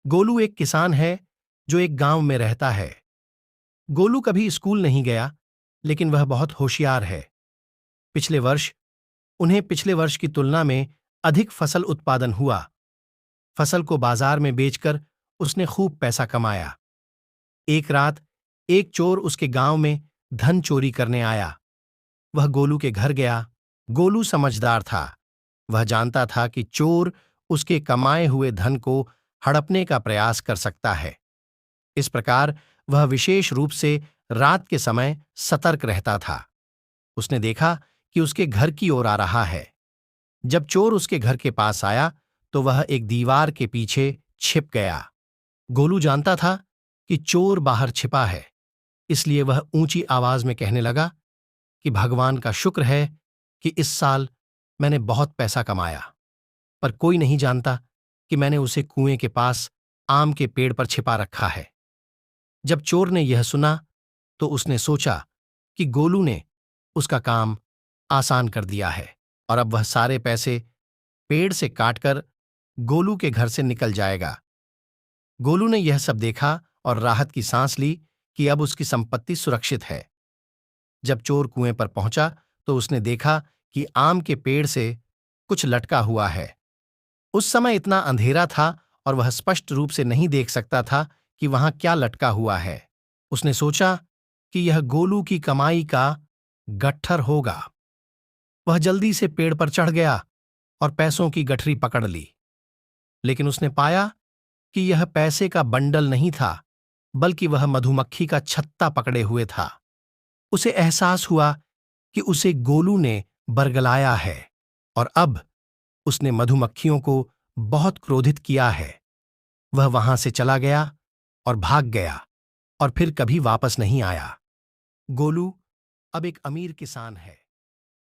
गोलू एक किसान है जो एक गांव में रहता है। गोलू कभी स्कूल नहीं गया, लेकिन वह बहुत होशियार है। पिछले वर्ष उन्हें पिछले वर्ष की तुलना में अधिक फसल उत्पादन हुआ। फसल को बाजार में बेचकर उसने खूब पैसा कमाया। एक रात एक चोर उसके गांव में धन चोरी करने आया। वह गोलू के घर गया। गोलू समझदार था। वह जानता था कि चोर उसके कमाए हुए धन को हड़पने का प्रयास कर सकता है। इस प्रकार वह विशेष रूप से रात के समय सतर्क रहता था। उसने देखा कि उसके घर की ओर आ रहा है। जब चोर उसके घर के पास आया तो वह एक दीवार के पीछे छिप गया। गोलू जानता था कि चोर बाहर छिपा है, इसलिए वह ऊंची आवाज में कहने लगा कि भगवान का शुक्र है कि इस साल मैंने बहुत पैसा कमाया, पर कोई नहीं जानता कि मैंने उसे कुएं के पास आम के पेड़ पर छिपा रखा है। जब चोर ने यह सुना तो उसने सोचा कि गोलू ने उसका काम आसान कर दिया है और अब वह सारे पैसे पेड़ से काटकर गोलू के घर से निकल जाएगा। गोलू ने यह सब देखा और राहत की सांस ली कि अब उसकी संपत्ति सुरक्षित है। जब चोर कुएं पर पहुंचा तो उसने देखा कि आम के पेड़ से कुछ लटका हुआ है। उस समय इतना अंधेरा था और वह स्पष्ट रूप से नहीं देख सकता था कि वहां क्या लटका हुआ है। उसने सोचा कि यह गोलू की कमाई का गट्ठर होगा। वह जल्दी से पेड़ पर चढ़ गया और पैसों की गठरी पकड़ ली, लेकिन उसने पाया कि यह पैसे का बंडल नहीं था, बल्कि वह मधुमक्खी का छत्ता पकड़े हुए था। उसे एहसास हुआ कि उसे गोलू ने बरगलाया है और अब उसने मधुमक्खियों को बहुत क्रोधित किया है। वह वहां से चला गया और भाग गया और फिर कभी वापस नहीं आया। गोलू अब एक अमीर किसान है।